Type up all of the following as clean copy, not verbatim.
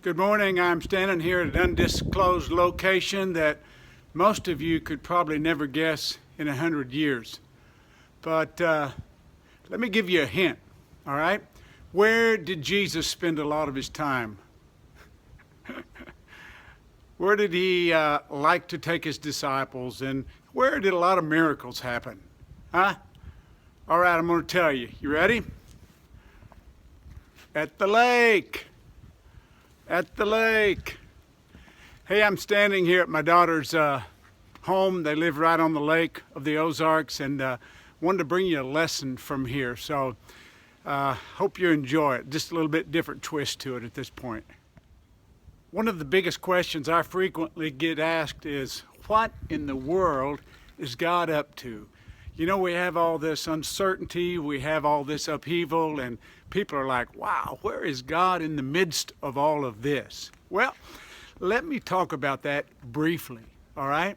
Good morning. I'm standing here at an undisclosed location that most of you could probably never guess in 100 years. But let me give you a hint, all right? Where did Jesus spend a lot of his time? Where did he like to take his disciples? And where did a lot of miracles happen? Huh? All right, I'm going to tell you. You ready? At the lake. At the lake. Hey, I'm standing here at my daughter's home. They live right on the lake of the Ozarks, and wanted to bring you a lesson from here. So hope you enjoy it. Just a little bit different twist to it at this point. One of the biggest questions I frequently get asked is, what in the world is God up to? You know, we have all this uncertainty, we have all this upheaval, and people are like, wow, where is God in the midst of all of this? Well, let me talk about that briefly, all right?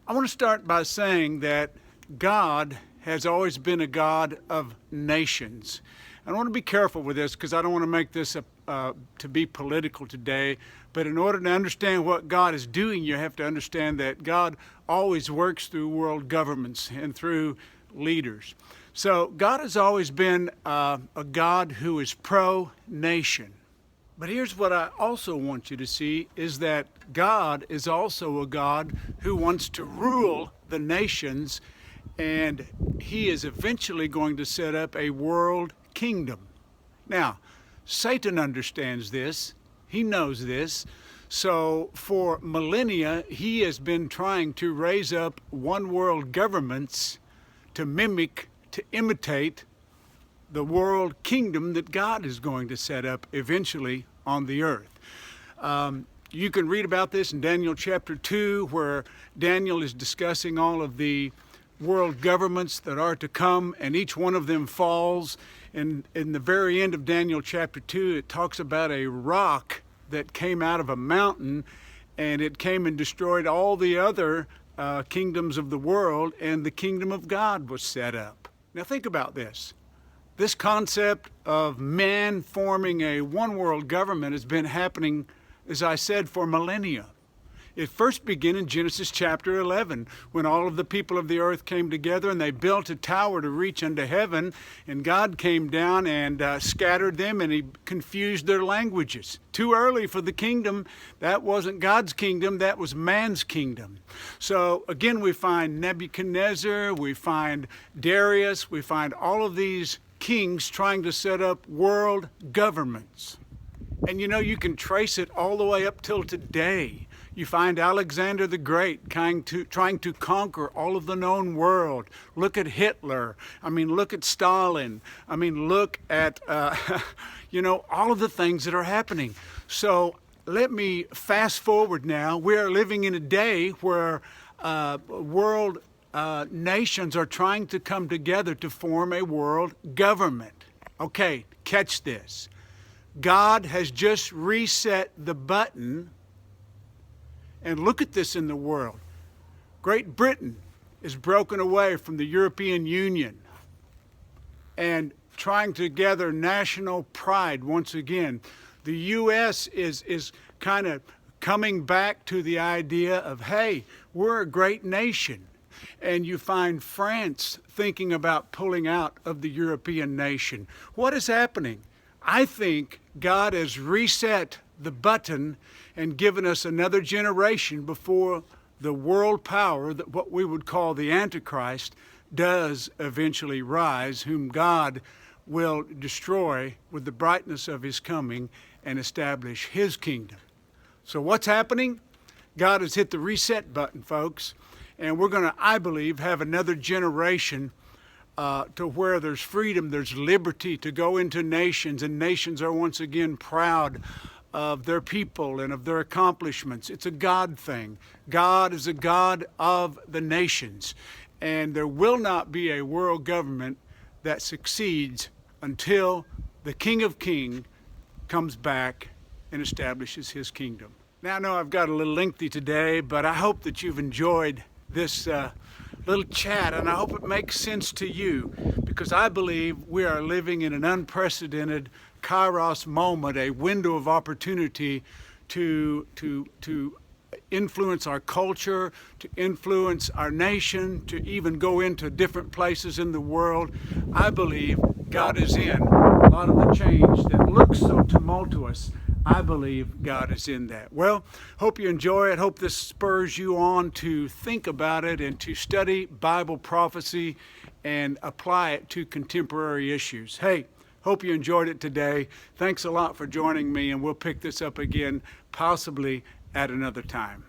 I want to start by saying that God has always been a God of nations. I want to be careful with this because I don't want to make this to be political today, but in order to understand what God is doing, you have to understand that God always works through world governments and through leaders. So God has always been a God who is pro-nation. But here's what I also want you to see is that God is also a God who wants to rule the nations, and he is eventually going to set up a world kingdom. Now, Satan understands this. He knows this. So for millennia, he has been trying to raise up one world governments to mimic, to imitate the world kingdom that God is going to set up eventually on the earth. You can read about this in Daniel chapter 2, where Daniel is discussing all of the world governments that are to come, and each one of them falls. And in the very end of Daniel chapter 2, it talks about a rock that came out of a mountain, and it came and destroyed all the other kingdoms of the world, and the kingdom of God was set up. Now think about this. This concept of man forming a one world government has been happening, as I said, for millennia. It first began in Genesis chapter 11, when all of the people of the earth came together and they built a tower to reach unto heaven, and God came down and scattered them, and he confused their languages. Too early for the kingdom. That wasn't God's kingdom, that was man's kingdom. So again, we find Nebuchadnezzar, we find Darius, we find all of these kings trying to set up world governments. And you know, you can trace it all the way up till today. You find Alexander the Great trying to conquer all of the known world. Look at Hitler. I mean, look at Stalin. I mean, look at, you know, all of the things that are happening. So let me fast forward now. We are living in a day where world nations are trying to come together to form a world government. Okay, catch this. God has just reset the button. And look at this in the world. Great Britain is broken away from the European Union and trying to gather national pride once again. The U.S. is kind of coming back to the idea of, hey, we're a great nation. And you find France thinking about pulling out of the European nation. What is happening? I think God has reset the button and given us another generation before the world power, that what we would call the Antichrist, does eventually rise, whom God will destroy with the brightness of his coming and establish his kingdom. So what's happening? God has hit the reset button, folks, and we're going to, I believe, have another generation to where there's freedom, there's liberty to go into nations, and nations are once again proud of their people and of their accomplishments. It's a God thing. God is a God of the nations, and there will not be a world government that succeeds until the King of Kings comes back and establishes his kingdom. Now I know I've got a little lengthy today, but I hope that you've enjoyed this little chat, and I hope it makes sense to you, because I believe we are living in an unprecedented kairos moment, a window of opportunity to influence our culture, to influence our nation, to even go into different places in the world. I believe God is in a lot of the change that looks so tumultuous. I believe God is in that. Well, hope you enjoy it. Hope this spurs you on to think about it and to study Bible prophecy and apply it to contemporary issues. Hey, hope you enjoyed it today. Thanks a lot for joining me, and we'll pick this up again possibly at another time.